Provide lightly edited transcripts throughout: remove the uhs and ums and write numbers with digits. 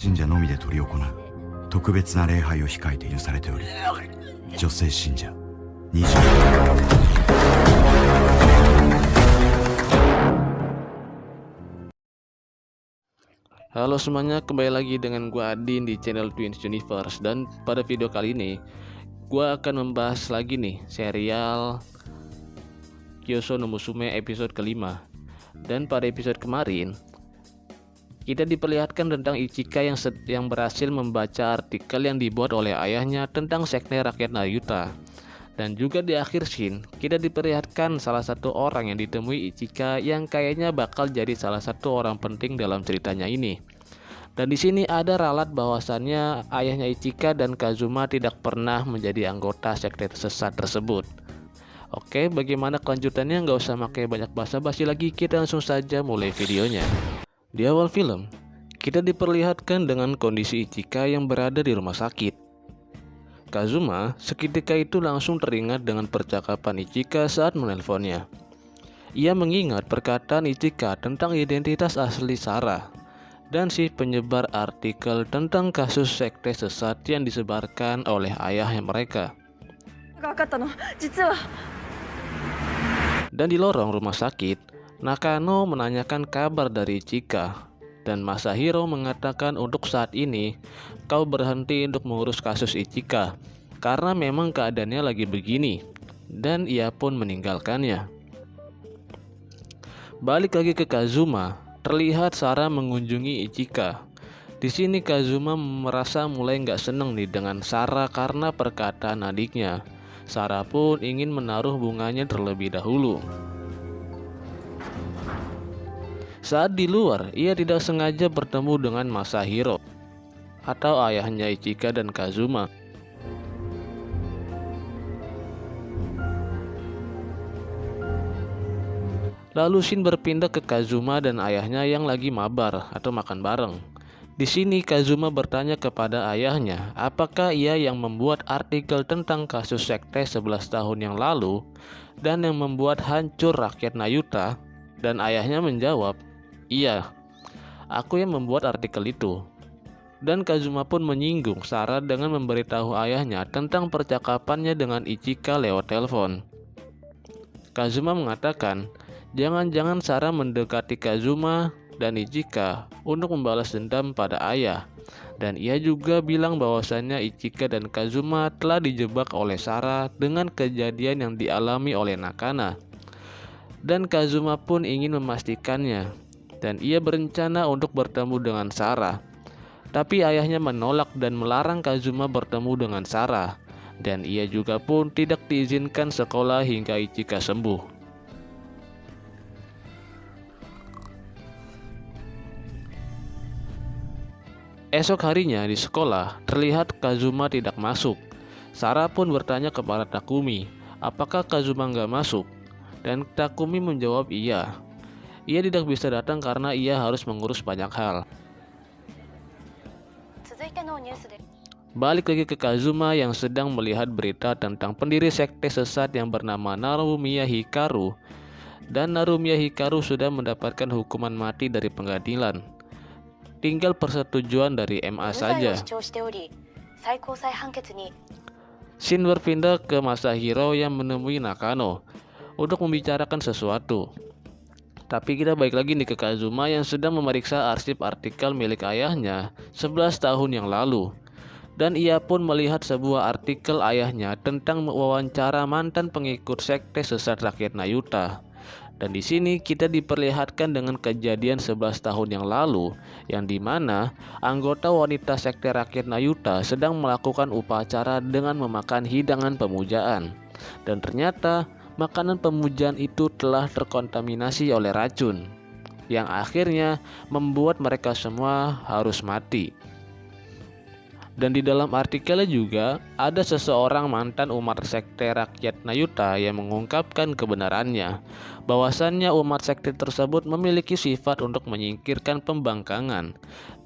信者のみで執り行う特別な礼拝を控えて許されており、女性信者20。Halo semuanya, kembali lagi dengan gua Adin di channel Twins Universe. Dan pada video kali ini gua akan membahas lagi nih serial Kyoushou no Musume episode kelima. Dan pada episode kemarin kita diperlihatkan tentang Ichika yang berhasil membaca artikel yang dibuat oleh ayahnya tentang sekte rakyat Nayuta. Dan juga di akhir scene kita diperlihatkan salah satu orang yang ditemui Ichika yang kayaknya bakal jadi salah satu orang penting dalam ceritanya ini. Dan di sini ada ralat bahwasannya ayahnya Ichika dan Kazuma tidak pernah menjadi anggota sekte sesat tersebut. Oke, bagaimana kelanjutannya? Nggak usah pakai banyak basa-basi lagi, kita langsung saja mulai videonya. Di awal film, kita diperlihatkan dengan kondisi Ichika yang berada di rumah sakit. Kazuma seketika itu langsung teringat dengan percakapan Ichika saat menelponnya. Ia mengingat perkataan Ichika tentang identitas asli Sarah dan si penyebar artikel tentang kasus sekte sesat yang disebarkan oleh ayahnya mereka. Dan di lorong rumah sakit, Nakano menanyakan kabar dari Ichika, dan Masahiro mengatakan untuk saat ini kau berhenti untuk mengurus kasus Ichika karena memang keadaannya lagi begini, dan ia pun meninggalkannya. Balik lagi ke Kazuma, terlihat Sarah mengunjungi Ichika. Di sini Kazuma merasa mulai nggak seneng nih dengan Sarah karena perkataan adiknya. Sarah pun ingin menaruh bunganya terlebih dahulu. Saat di luar, ia tidak sengaja bertemu dengan Masahiro atau ayahnya Ichika dan Kazuma. Lalu scene berpindah ke Kazuma dan ayahnya yang lagi mabar atau makan bareng. Di sini Kazuma bertanya kepada ayahnya, apakah ia yang membuat artikel tentang kasus sekte 11 tahun yang lalu dan yang membuat hancur rakyat Nayuta, dan ayahnya menjawab, iya, aku yang membuat artikel itu. Dan Kazuma pun menyinggung Sarah dengan memberitahu ayahnya tentang percakapannya dengan Ichika lewat telepon. Kazuma mengatakan, jangan-jangan Sarah mendekati Kazuma dan Ichika untuk membalas dendam pada ayah. Dan ia juga bilang bahwasannya Ichika dan Kazuma telah dijebak oleh Sarah dengan kejadian yang dialami oleh Nakana. Dan Kazuma pun ingin memastikannya, dan ia berencana untuk bertemu dengan Sarah. Tapi ayahnya menolak dan melarang Kazuma bertemu dengan Sarah, dan ia juga pun tidak diizinkan sekolah hingga Ichika sembuh. Esok harinya di sekolah, terlihat Kazuma tidak masuk. Sarah pun bertanya kepada Takumi, apakah Kazuma nggak masuk? Dan Takumi menjawab iya. Ia tidak bisa datang karena ia harus mengurus banyak hal. Balik lagi ke Kazuma yang sedang melihat berita tentang pendiri sekte sesat yang bernama Narumiya Hikaru. Dan Narumiya Hikaru sudah mendapatkan hukuman mati dari pengadilan. Tinggal persetujuan dari MA saja. Scene berpindah ke Masahiro yang menemui Nakano untuk membicarakan sesuatu. Tapi kita balik lagi nih ke Kazuma yang sedang memeriksa arsip artikel milik ayahnya 11 tahun yang lalu. Dan ia pun melihat sebuah artikel ayahnya tentang wawancara mantan pengikut sekte sesat rakyat Nayuta. Dan di sini kita diperlihatkan dengan kejadian 11 tahun yang lalu, yang dimana anggota wanita sekte rakyat Nayuta sedang melakukan upacara dengan memakan hidangan pemujaan. Dan ternyata makanan pemujaan itu telah terkontaminasi oleh racun, yang akhirnya membuat mereka semua harus mati. Dan di dalam artikelnya juga ada seseorang mantan umat sekte rakyat Nayuta yang mengungkapkan kebenarannya, bahwasannya umat sekte tersebut memiliki sifat untuk menyingkirkan pembangkangan,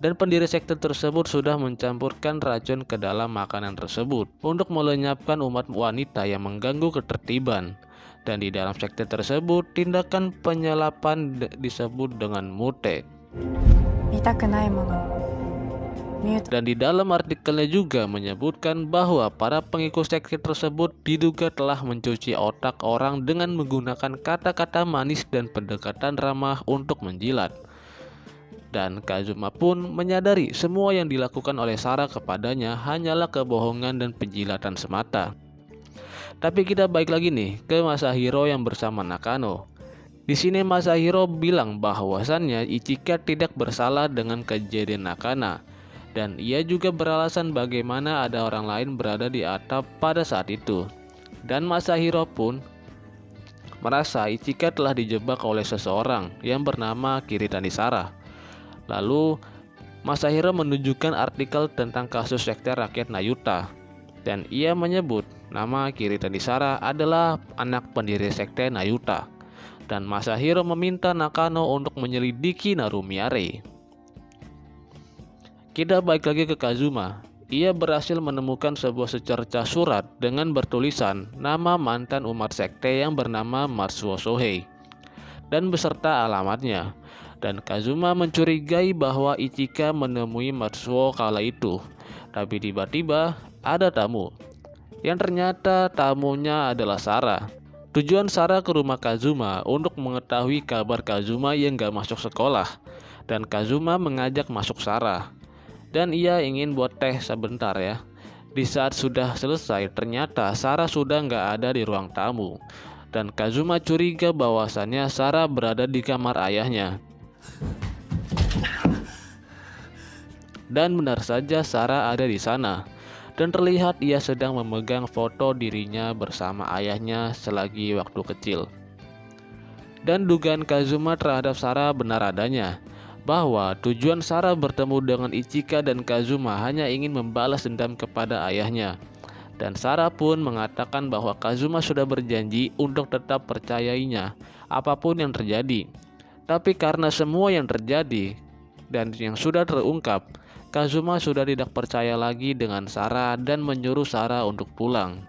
dan pendiri sekte tersebut sudah mencampurkan racun ke dalam makanan tersebut untuk melenyapkan umat wanita yang mengganggu ketertiban. Dan di dalam sekte tersebut tindakan penyelapan disebut dengan mute. Dan di dalam artikelnya juga menyebutkan bahwa para pengikut sekte tersebut diduga telah mencuci otak orang dengan menggunakan kata-kata manis dan pendekatan ramah untuk menjilat. Dan Kazuma pun menyadari semua yang dilakukan oleh Sarah kepadanya hanyalah kebohongan dan penjilatan semata. Tapi kita balik lagi nih ke Masahiro yang bersama Nakano. Di sini Masahiro bilang bahwasannya Ichika tidak bersalah dengan kejadian Nakana. Dan ia juga beralasan bagaimana ada orang lain berada di atap pada saat itu. Dan Masahiro pun merasa Ichika telah dijebak oleh seseorang yang bernama Kiritani Sarah. Lalu Masahiro menunjukkan artikel tentang kasus sekte rakyat Nayuta. Dan ia menyebut nama Kiritani Sarah adalah anak pendiri sekte Nayuta. Dan Masahiro meminta Nakano untuk menyelidiki Narumiare. Kita balik lagi ke Kazuma. Ia berhasil menemukan sebuah secercah surat dengan bertulisan nama mantan umat sekte yang bernama Matsuo Sohei dan beserta alamatnya. Dan Kazuma mencurigai bahwa Ichika menemui Matsuo kala itu. Tapi tiba-tiba ada tamu, yang ternyata tamunya adalah Sarah. Tujuan Sarah ke rumah Kazuma untuk mengetahui kabar Kazuma yang gak masuk sekolah. Dan Kazuma mengajak masuk Sarah. Dan ia ingin buat teh sebentar ya. Di saat sudah selesai, ternyata Sarah sudah nggak ada di ruang tamu. Dan Kazuma curiga bahwasannya Sarah berada di kamar ayahnya. Dan benar saja Sarah ada di sana. Dan terlihat ia sedang memegang foto dirinya bersama ayahnya selagi waktu kecil. Dan dugaan Kazuma terhadap Sarah benar adanya, bahwa tujuan Sarah bertemu dengan Ichika dan Kazuma hanya ingin membalas dendam kepada ayahnya. Dan Sarah pun mengatakan bahwa Kazuma sudah berjanji untuk tetap percayainya apapun yang terjadi. Tapi karena semua yang terjadi dan yang sudah terungkap, Kazuma sudah tidak percaya lagi dengan Sarah dan menyuruh Sarah untuk pulang.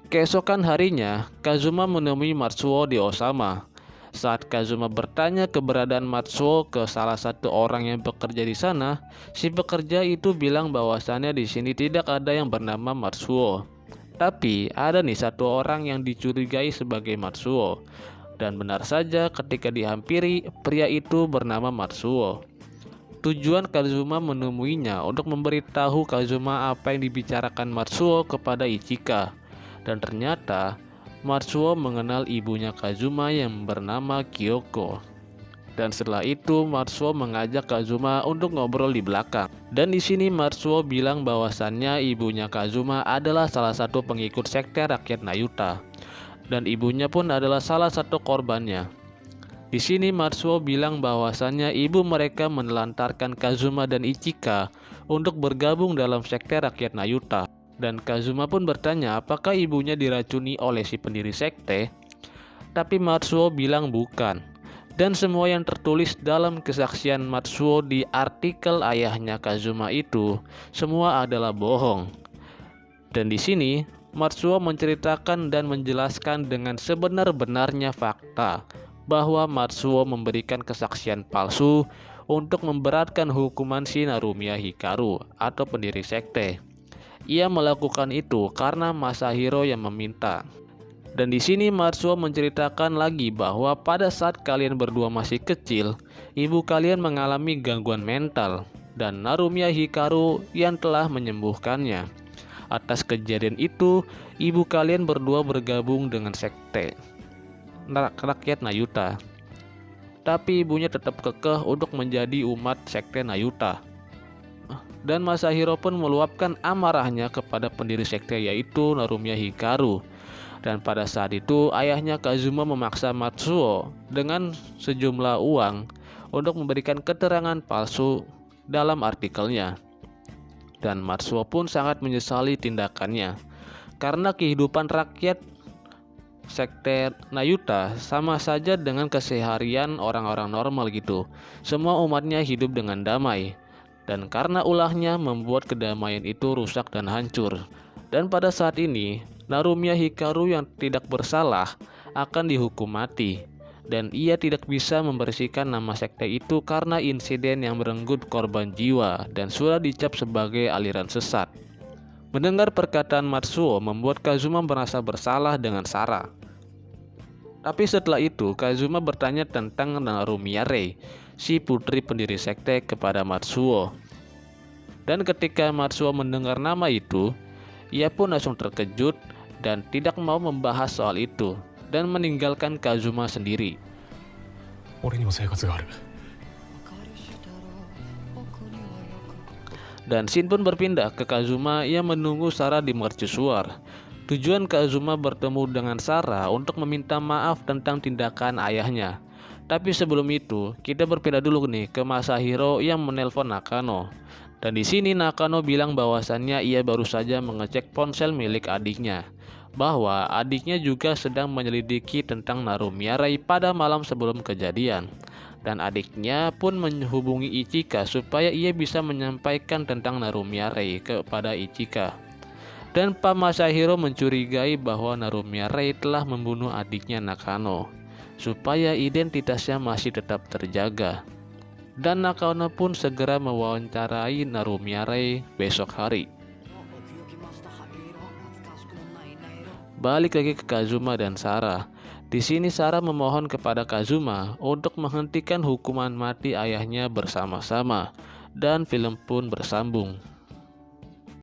Keesokan harinya, Kazuma menemui Matsuo di Osama. Saat Kazuma bertanya keberadaan Matsuo ke salah satu orang yang bekerja di sana, si pekerja itu bilang bahwasannya di sini tidak ada yang bernama Matsuo. Tapi ada nih satu orang yang dicurigai sebagai Matsuo. Dan benar saja ketika dihampiri, pria itu bernama Matsuo. Tujuan Kazuma menemuinya untuk memberitahu Kazuma apa yang dibicarakan Matsuo kepada Ichika. Dan ternyata Matsuo mengenal ibunya Kazuma yang bernama Kyoko. Dan setelah itu Matsuo mengajak Kazuma untuk ngobrol di belakang. Dan di sini Matsuo bilang bahwasannya ibunya Kazuma adalah salah satu pengikut sekte rakyat Nayuta. Dan ibunya pun adalah salah satu korbannya. Di sini Matsuo bilang bahwasannya ibu mereka menelantarkan Kazuma dan Ichika untuk bergabung dalam sekte rakyat Nayuta. Dan Kazuma pun bertanya apakah ibunya diracuni oleh si pendiri sekte. Tapi Matsuo bilang bukan. Dan semua yang tertulis dalam kesaksian Matsuo di artikel ayahnya Kazuma itu semua adalah bohong. Dan di sini Matsuo menceritakan dan menjelaskan dengan sebenar-benarnya fakta bahwa Matsuo memberikan kesaksian palsu untuk memberatkan hukuman si Narumiya Hikaru atau pendiri sekte. Ia melakukan itu karena Masahiro yang meminta. Dan di sini Matsuo menceritakan lagi bahwa pada saat kalian berdua masih kecil, ibu kalian mengalami gangguan mental dan Narumiya Hikaru yang telah menyembuhkannya. Atas kejadian itu, ibu kalian berdua bergabung dengan sekte rakyat Nayuta. Tapi ibunya tetap kekeh untuk menjadi umat sekte Nayuta. Dan Masahiro pun meluapkan amarahnya kepada pendiri sekte yaitu Narumiya Hikaru. Dan pada saat itu ayahnya Kazuma memaksa Matsuo dengan sejumlah uang untuk memberikan keterangan palsu dalam artikelnya. Dan Matsuo pun sangat menyesali tindakannya, karena kehidupan rakyat sekte Nayuta sama saja dengan keseharian orang-orang normal gitu. Semua umatnya hidup dengan damai. Dan karena ulahnya membuat kedamaian itu rusak dan hancur. Dan pada saat ini, Narumiya Hikaru yang tidak bersalah akan dihukum mati. Dan ia tidak bisa membersihkan nama sekte itu karena insiden yang merenggut korban jiwa dan sudah dicap sebagai aliran sesat. Mendengar perkataan Matsuo membuat Kazuma merasa bersalah dengan Sarah. Tapi setelah itu, Kazuma bertanya tentang Narumiya Rei, si putri pendiri sekte, kepada Matsuo. Dan ketika Matsuo mendengar nama itu, ia pun langsung terkejut dan tidak mau membahas soal itu dan meninggalkan Kazuma sendiri. Dan Shin pun berpindah ke Kazuma yang menunggu Sarah di mercusuar. Tujuan Kazuma bertemu dengan Sarah untuk meminta maaf tentang tindakan ayahnya. Tapi sebelum itu, kita berpindah dulu nih ke Masahiro yang menelpon Nakano. Dan di sini Nakano bilang bahwasannya ia baru saja mengecek ponsel milik adiknya, bahwa adiknya juga sedang menyelidiki tentang Narumiya Rei pada malam sebelum kejadian. Dan adiknya pun menghubungi Ichika supaya ia bisa menyampaikan tentang Narumiya Rei kepada Ichika. Dan Pak Masahiro mencurigai bahwa Narumiya Rei telah membunuh adiknya Nakano, supaya identitasnya masih tetap terjaga. Dan Nakano pun segera mewawancarai Narumiya Rei besok hari. Balik lagi ke Kazuma dan Sarah. Di sini Sarah memohon kepada Kazuma untuk menghentikan hukuman mati ayahnya bersama-sama, dan film pun bersambung.